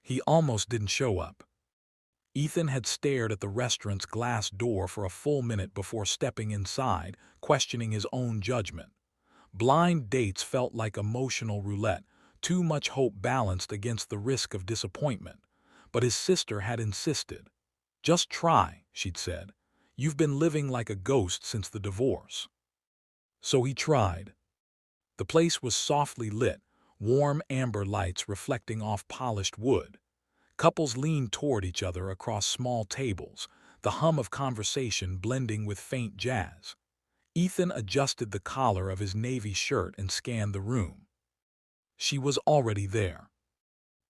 He almost didn't show up. Ethan had stared at the restaurant's glass door for a full minute before stepping inside, questioning his own judgment. Blind dates felt like emotional roulette, too much hope balanced against the risk of disappointment. But his sister had insisted. "Just try," she'd said. "You've been living like a ghost since the divorce." So he tried. The place was softly lit, warm amber lights reflecting off polished wood. Couples leaned toward each other across small tables, the hum of conversation blending with faint jazz. Ethan adjusted the collar of his navy shirt and scanned the room. She was already there.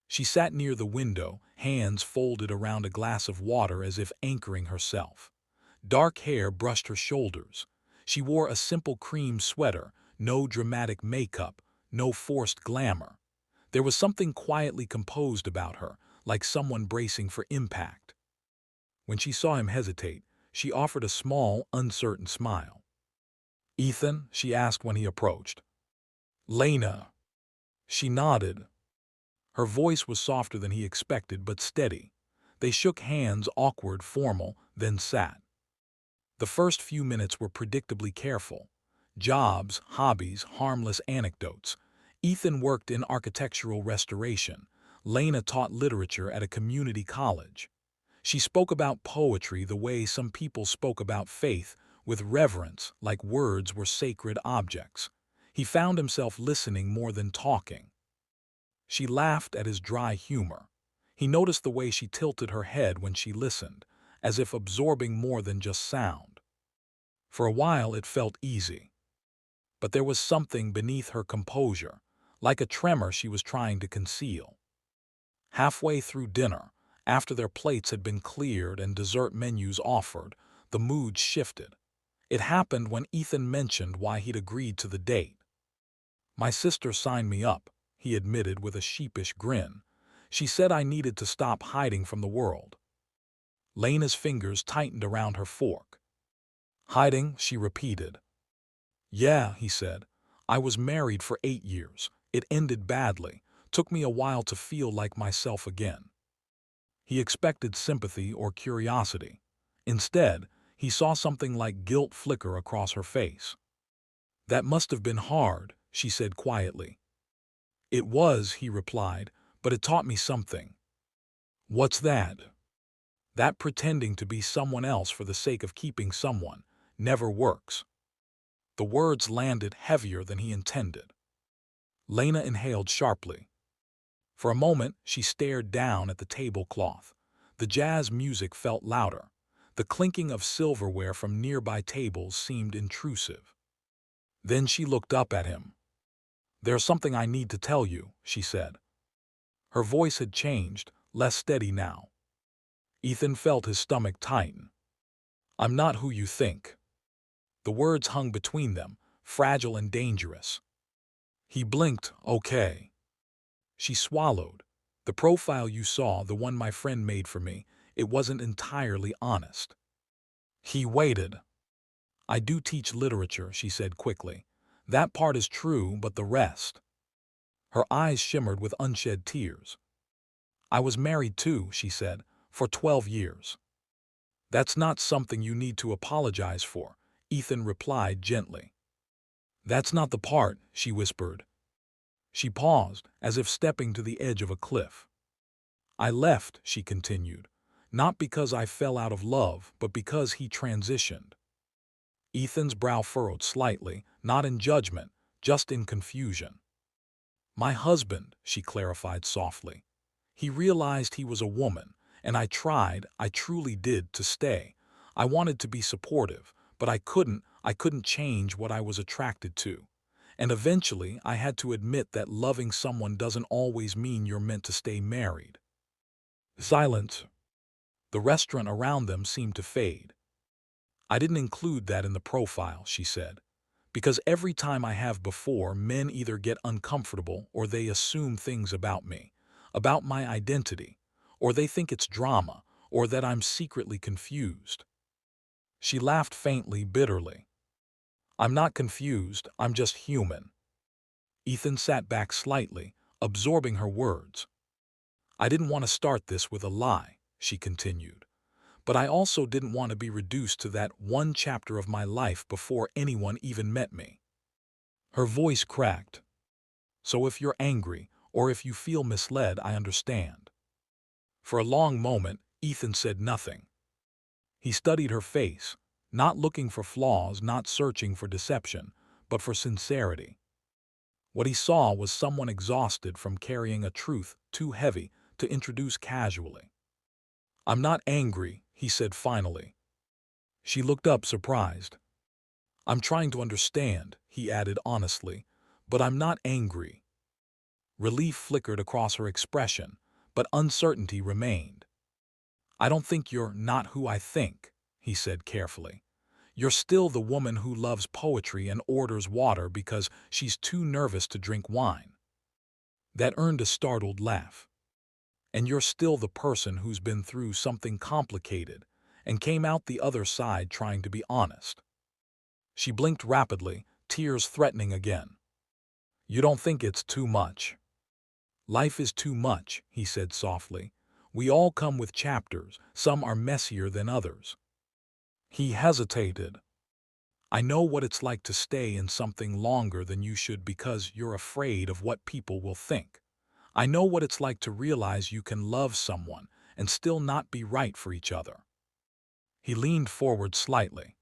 She sat near the window, hands folded around a glass of water as if anchoring herself. Dark hair brushed her shoulders. She wore a simple cream sweater, no dramatic makeup, no forced glamour. There was something quietly composed about her, like someone bracing for impact. When she saw him hesitate, she offered a small, uncertain smile. "Ethan?" she asked when he approached. "Lena." She nodded. Her voice was softer than he expected, but steady. They shook hands, awkward, formal, then sat. The first few minutes were predictably careful. Jobs, hobbies, harmless anecdotes. Ethan worked in architectural restoration. Lena taught literature at a community college. She spoke about poetry the way some people spoke about faith, with reverence, like words were sacred objects. He found himself listening more than talking. She laughed at his dry humor. He noticed the way she tilted her head when she listened, as if absorbing more than just sound. For a while it felt easy. But there was something beneath her composure, like a tremor she was trying to conceal. Halfway through dinner, after their plates had been cleared and dessert menus offered, the mood shifted. It happened when Ethan mentioned why he'd agreed to the date. "My sister signed me up," he admitted with a sheepish grin. "She said I needed to stop hiding from the world." Lena's fingers tightened around her fork. "Hiding?" she repeated. "Yeah," he said. "I was married for 8 years. It ended badly. Took me a while to feel like myself again." He expected sympathy or curiosity. Instead, he saw something like guilt flicker across her face. "That must have been hard," she said quietly. "It was," he replied, "but it taught me something." "What's that?" "That pretending to be someone else for the sake of keeping someone never works." The words landed heavier than he intended. Lena inhaled sharply. For a moment, she stared down at the tablecloth. The jazz music felt louder. The clinking of silverware from nearby tables seemed intrusive. Then she looked up at him. "There's something I need to tell you," she said. Her voice had changed, less steady now. Ethan felt his stomach tighten. "I'm not who you think." The words hung between them, fragile and dangerous. He blinked. "Okay." She swallowed. "The profile you saw, the one my friend made for me, it wasn't entirely honest." He waited. "I do teach literature," she said quickly. "That part is true, but the rest." Her eyes shimmered with unshed tears. "I was married too," she said, "for 12 years." "That's not something you need to apologize for," Ethan replied gently. "That's not the part," she whispered. She paused, as if stepping to the edge of a cliff. "I left," she continued, "not because I fell out of love, but because he transitioned." Ethan's brow furrowed slightly, not in judgment, just in confusion. "My husband," she clarified softly. "He realized he was a woman, and I truly did, to stay. I wanted to be supportive, but I couldn't change what I was attracted to. And eventually I had to admit that loving someone doesn't always mean you're meant to stay married." Silence. The restaurant around them seemed to fade. "I didn't include that in the profile," she said, "because every time I have before, men either get uncomfortable or they assume things about me, about my identity, or they think it's drama, or that I'm secretly confused." She laughed faintly, bitterly. "I'm not confused, I'm just human." Ethan sat back slightly, absorbing her words. I didn't want to start this with a lie, she continued. But I also didn't want to be reduced to that one chapter of my life before anyone even met me. Her voice cracked. So if you're angry, or if you feel misled, I understand. For a long moment, Ethan said nothing. He studied her face, not looking for flaws, not searching for deception, but for sincerity. What he saw was someone exhausted from carrying a truth too heavy to introduce casually. I'm not angry, he said finally. She looked up surprised. I'm trying to understand, he added honestly, but I'm not angry. Relief flickered across her expression, but uncertainty remained. I don't think you're not who I think, he said carefully. You're still the woman who loves poetry and orders water because she's too nervous to drink wine. That earned a startled laugh. And you're still the person who's been through something complicated and came out the other side trying to be honest. She blinked rapidly, tears threatening again. You don't think it's too much? Life is too much, he said softly. We all come with chapters, some are messier than others. He hesitated. I know what it's like to stay in something longer than you should because you're afraid of what people will think. I know what it's like to realize you can love someone and still not be right for each other. He leaned forward slightly.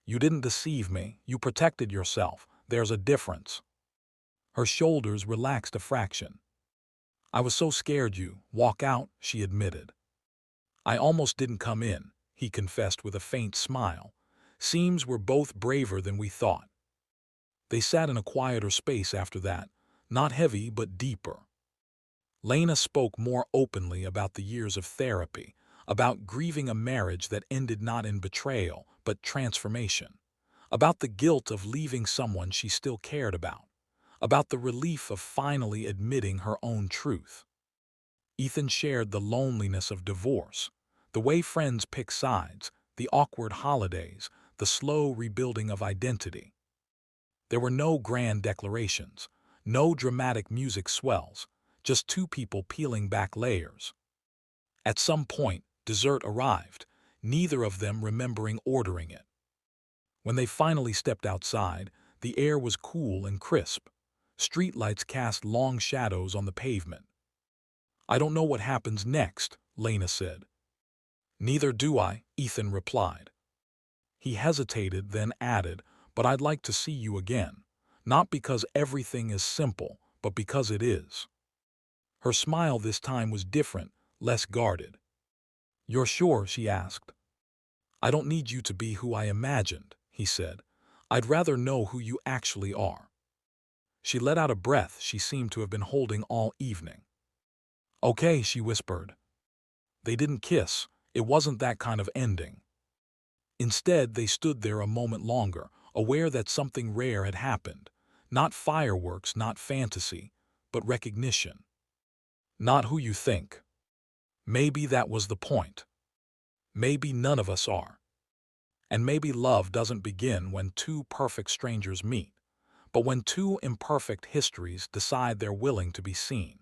You didn't deceive me, you protected yourself. There's a difference. Her shoulders relaxed a fraction. I was so scared you'd walk out, she admitted. I almost didn't come in, he confessed with a faint smile. Seems we're both braver than we thought. They sat in a quieter space after that, not heavy but deeper. Lena spoke more openly about the years of therapy, about grieving a marriage that ended not in betrayal but transformation, about the guilt of leaving someone she still cared about the relief of finally admitting her own truth. Ethan shared the loneliness of divorce, the way friends pick sides, the awkward holidays, the slow rebuilding of identity. There were no grand declarations, no dramatic music swells, just two people peeling back layers. At some point, dessert arrived, neither of them remembering ordering it. When they finally stepped outside, the air was cool and crisp. Streetlights cast long shadows on the pavement. I don't know what happens next, Lena said. Neither do I, Ethan replied. He hesitated, then added, but I'd like to see you again, not because everything is simple, but because it is. Her smile this time was different, less guarded. You're sure? She asked. I don't need you to be who I imagined, he said. I'd rather know who you actually are. She let out a breath she seemed to have been holding all evening. Okay, she whispered. They didn't kiss. It wasn't that kind of ending. Instead, they stood there a moment longer, aware that something rare had happened. Not fireworks, not fantasy, but recognition. Not who you think. Maybe that was the point. Maybe none of us are. And maybe love doesn't begin when two perfect strangers meet, but when two imperfect histories decide they're willing to be seen.